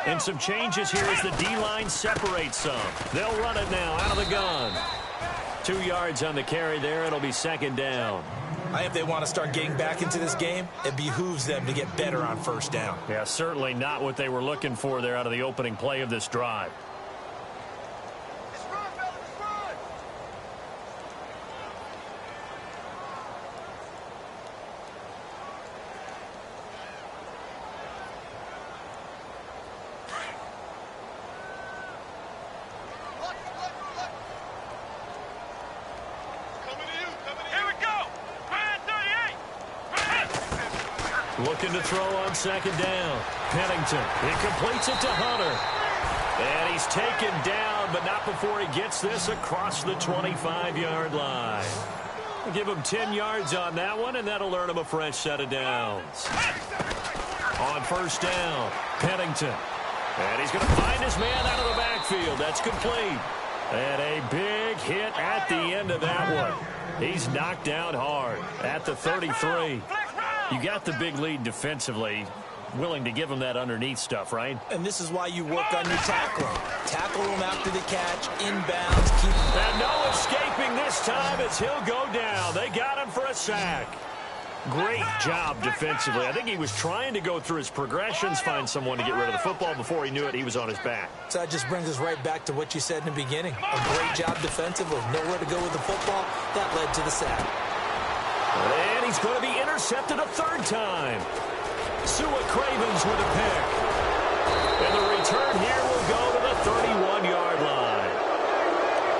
And some changes here as the D-line separates some. They'll run it now out of the gun. 2 yards on the carry there. It'll be second down. If they want to start getting back into this game, it behooves them to get better on first down. Yeah, certainly not what they were looking for there out of the opening play of this drive. Looking to throw on second down. Pennington. He completes it to Hunter. And he's taken down, but not before he gets this across the 25-yard line. We'll give him 10 yards on that one, and that'll earn him a fresh set of downs. On first down, Pennington. And he's going to find his man out of the backfield. That's complete. And a big hit at the end of that one. He's knocked down hard at the 33. You got the big lead defensively, willing to give him that underneath stuff, right? And this is why you work on your tackling. Tackle him after the catch, inbounds, keep him. And no escaping this time as he'll go down. They got him for a sack. Great job defensively. I think he was trying to go through his progressions, find someone to get rid of the football. Before he knew it, he was on his back. So that just brings us right back to what you said in the beginning. A great job defensively. Nowhere to go with the football. That led to the sack. And he's going to be intercepted a third time. Sua Cravens with a pick. And the return here will go to the 31-yard line.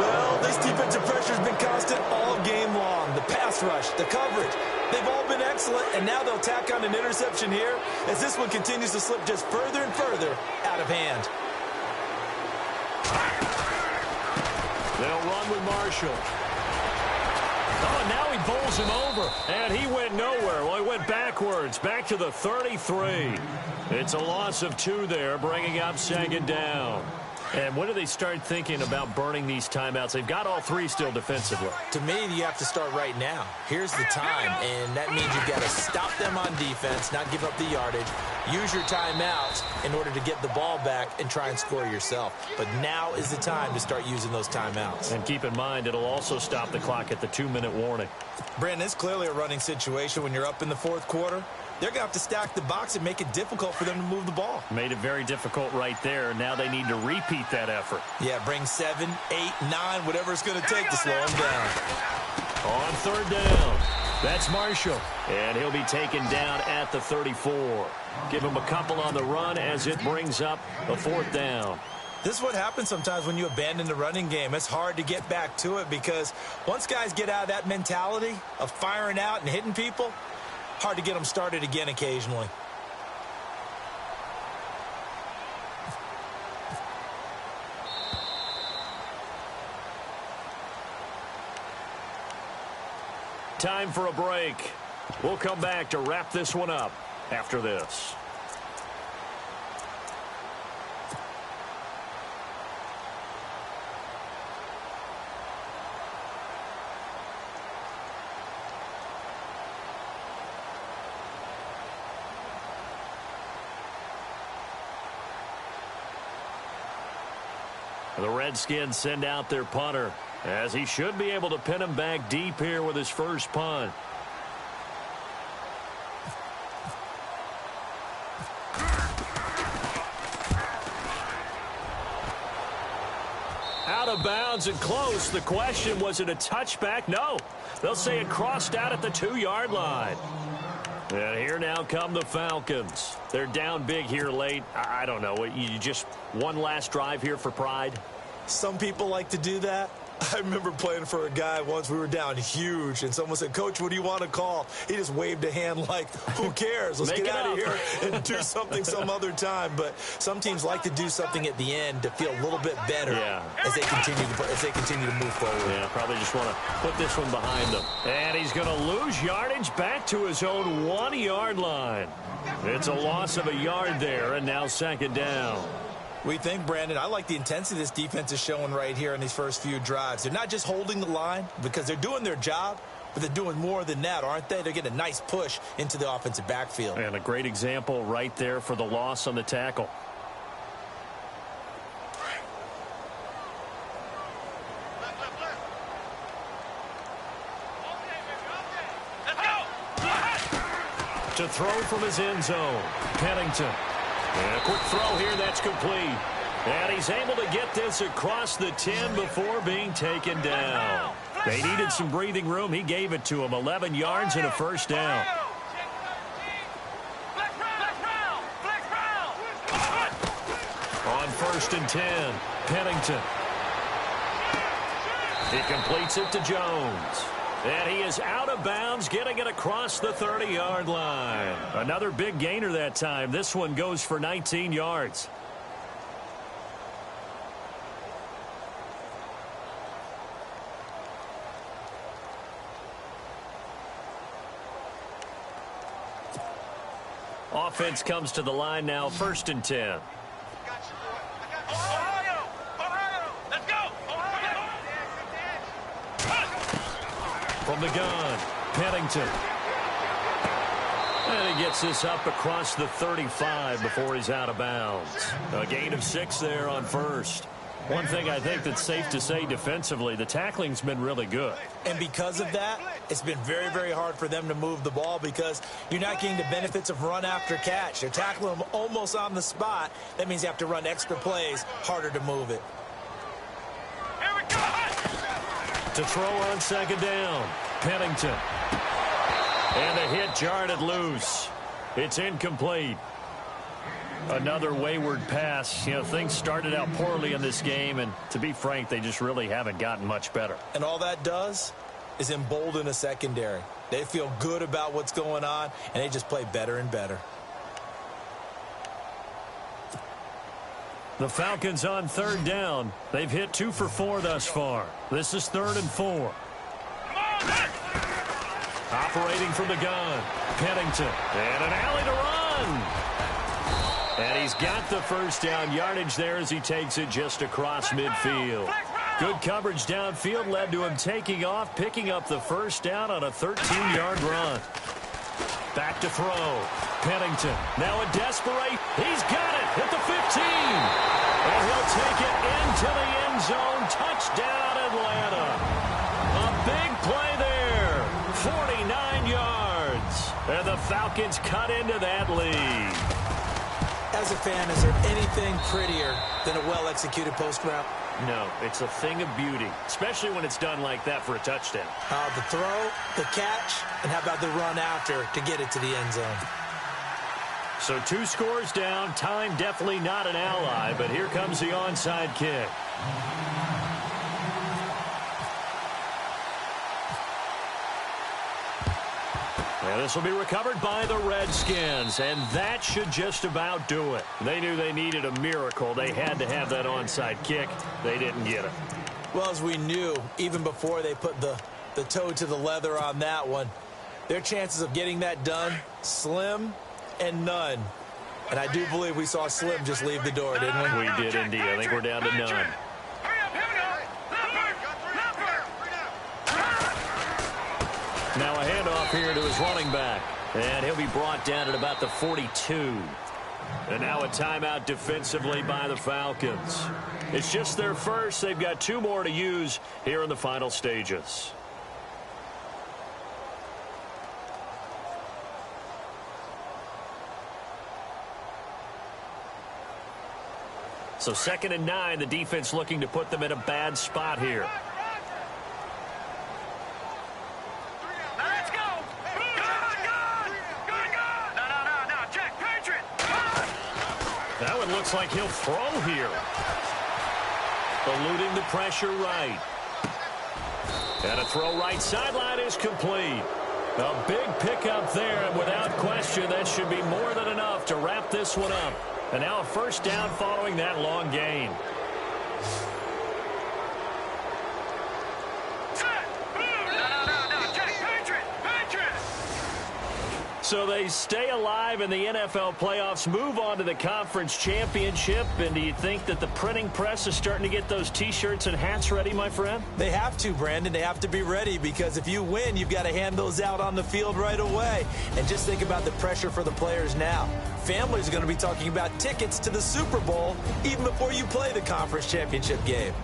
Well, this defensive pressure has been constant all game long. The pass rush, the coverage, they've all been excellent, and now they'll tack on an interception here as this one continues to slip just further and further out of hand. They'll run with Marshall. Oh, and now he bowls him over, and he went nowhere. Well, he went backwards, back to the 33. It's a loss of 2 there, bringing up second down. And when do they start thinking about burning these timeouts? They've got all 3 still defensively. To me, you have to start right now. Here's the time, and that means you've got to stop them on defense, not give up the yardage, use your timeouts in order to get the ball back and try and score yourself. But now is the time to start using those timeouts. And keep in mind, it'll also stop the clock at the 2-minute warning. Brandon, it's clearly a running situation when you're up in the fourth quarter. They're going to have to stack the box and make it difficult for them to move the ball. Made it very difficult right there. Now they need to repeat that effort. Yeah, bring 7, 8, 9, whatever it's going to take to slow them down. On third down, that's Marshall. And he'll be taken down at the 34. Give him a couple on the run as it brings up a fourth down. This is what happens sometimes when you abandon the running game. It's hard to get back to it because once guys get out of that mentality of firing out and hitting people, hard to get them started again occasionally. Time for a break. We'll come back to wrap this one up after this. The Redskins send out their punter, as he should be able to pin him back deep here with his first punt. Out of bounds and close. The question, was it a touchback? No. They'll say it crossed out at the 2-yard line. And here now come the Falcons. They're down big here late. I don't know. You just one last drive here for pride? Some people like to do that. I remember playing for a guy once. We were down huge, and someone said, "Coach, what do you want to call?" He just waved a hand like, who cares? Let's get out of here and do something some other time. But some teams like to do something at the end to feel a little bit better as they continue to move forward. Yeah, probably just want to put this one behind them. And he's going to lose yardage back to his own 1-yard line. It's a loss of a yard there, and now second down. We think, Brandon, I like the intensity this defense is showing right here in these first few drives. They're not just holding the line because they're doing their job, but they're doing more than that, aren't they? They're getting a nice push into the offensive backfield. And a great example right there for the loss on the tackle. To throw from his end zone. Pennington. And a quick throw here. That's complete. And he's able to get this across the 10 before being taken down. They needed some breathing room. He gave it to him. 11 yards and a first down. On 1st and 10, Pennington. He completes it to Jones. And he is out of bounds, getting it across the 30-yard line. Another big gainer that time. This one goes for 19 yards. Offense comes to the line now, 1st and 10. From the gun, Pennington. And he gets this up across the 35 before he's out of bounds. A gain of 6 there on 1st. One thing I think that's safe to say defensively, the tackling's been really good. And because of that, it's been very, very hard for them to move the ball because you're not getting the benefits of run after catch. They're tackling them almost on the spot. That means you have to run extra plays, harder to move it. To throw on 2nd down, Pennington. And the hit jarred it loose. It's incomplete. Another wayward pass. You know, things started out poorly in this game, and to be frank, they just really haven't gotten much better. And all that does is embolden a secondary. They feel good about what's going on, and they just play better and better. The Falcons on 3rd down. They've hit 2 for 4 thus far. This is 3rd and 4. Operating from the gun, Pennington. And an alley to run. And he's got the first down yardage there as he takes it just across midfield. Good coverage downfield led to him taking off, picking up the first down on a 13-yard run. Back to throw. Pennington. Now a desperate. He's got it at the 15. And he'll take it into the end zone. Touchdown, Atlanta. A big play there. 49 yards. And the Falcons cut into that lead. As a fan, is there anything prettier than a well-executed post route? No, it's a thing of beauty, especially when it's done like that for a touchdown. The throw, the catch, and how about the run after to get it to the end zone? So 2 scores down. Time definitely not an ally, but here comes the onside kick. And this will be recovered by the Redskins, and that should just about do it. They knew they needed a miracle. They had to have that onside kick. They didn't get it. Well, as we knew, even before they put the toe to the leather on that one, their chances of getting that done, slim and none. And I do believe we saw Slim just leave the door, didn't we? We did indeed. I think we're down to none. Now a handoff here to his running back. And he'll be brought down at about the 42. And now a timeout defensively by the Falcons. It's just their first. They've got 2 more to use here in the final stages. So 2nd and 9, the defense looking to put them in a bad spot here. That one looks like he'll throw here. Eluding the pressure right. And a throw right sideline is complete. A big pickup there, and without question, that should be more than enough to wrap this one up. And now a first down following that long gain. So they stay alive in the NFL playoffs, move on to the conference championship. And do you think that the printing press is starting to get those T-shirts and hats ready, my friend? They have to, Brandon. They have to be ready because if you win, you've got to hand those out on the field right away. And just think about the pressure for the players now. Families are going to be talking about tickets to the Super Bowl even before you play the conference championship game.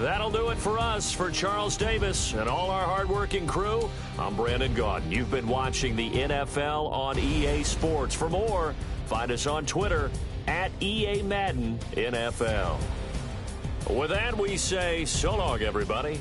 That'll do it for us. For Charles Davis and all our hardworking crew, I'm Brandon Gaudin. You've been watching the NFL on EA Sports. For more, find us on Twitter at EA Madden NFL. With that, we say so long, everybody.